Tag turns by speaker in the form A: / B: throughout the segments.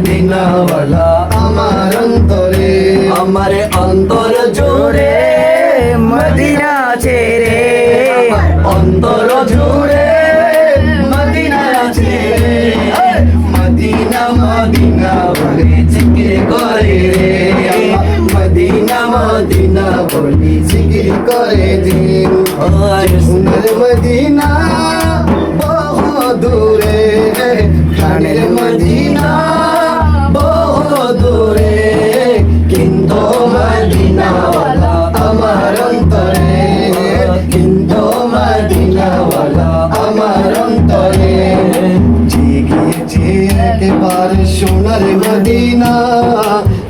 A: মদিনাওয়ালা আমার অন্তরে,
B: আমার অন্তর জুড়ে মদিনা ছেড়ে,
A: অন্তর জুড়ে মদিনা আছে, মদিনা মদিনা বলে জিকির করে রে, মদিনা মদিনা বলে জিকির করে দিন। সোনার মদিনা বহু দূরে, প্রাণের মদিনা বহু দূরে, কিন্তু মদিনাওয়ালা আমার অন্তরে, কিন্তু মদিনাওয়ালা আমার অন্তরে। জেগেছে একেবারে সোনার মদিনা,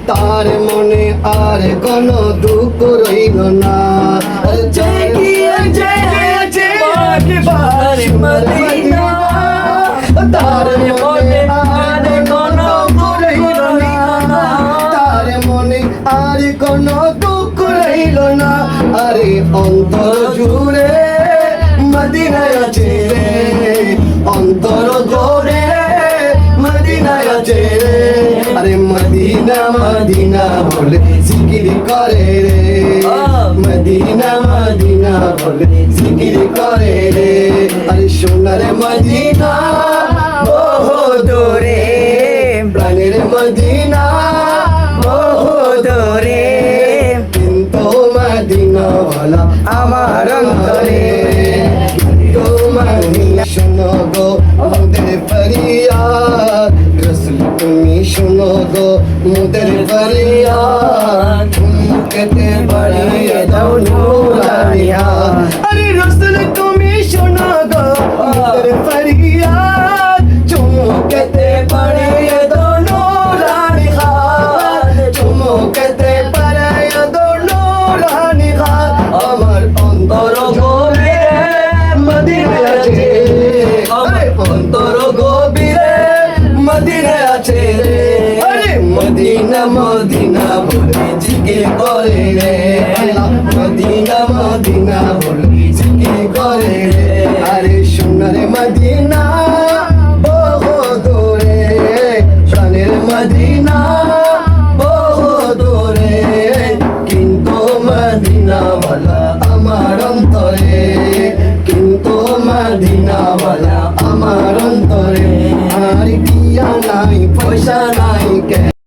A: তার মনে আর কোনো দুঃখ রইল না।
B: জেগেছে একেবারে মদিনা,
A: তার মনে আর কোনো দুঃখ রইল না, তার মনে আর কোনো দুঃখ রইল না। আরে অন্তর জুড়ে মদিনা আছে রে, অন্তর জুড়ে মদিনা আছে রে, আরে মদিনা মদিনা বলে জিকির করে রে, মদিনা মদিনা বলে জিকির করে রে। আরে সোনার মদিনা বহু দূরে, প্রাণের মদিনা বহু দূরে, কিন্তু মদিনাওয়ালা আমার অন্তরে, কিন্তু মদিনা। শোনো গো মোদের ফরিয়াদ, রসুল তুমি শোনো গো মোদের ফরিয়াদ, চুমুকেতে বাড়িয়ে দাও নূরানি হাত। আরে রসুল তুমি শোনো গো মোদের ফরিয়াদ, চুমুকেতে বাড়িয়ে দাও নূরানি হাত, চুমুকেতে বাড়িয়ে দাও নূরানি হাত। আমার অন্তর গভীরে মদিনা আছে, আমার অন্তর গভীরে মদিনা আছে রে, আরে মদিনা মদিনা বলে জিকির করে রে, মদিনা মদিনা বলে জিকির করে রে। আরে সোনার মদিনা বহু দূরে, প্রাণের মদিনা বহু দূরে, কিন্তু মদিনাওয়ালা আমার অন্তরে, কিন্তু মদিনাওয়ালা আমার অন্তরে। আর কিয়া নাই পয়সা নাই কে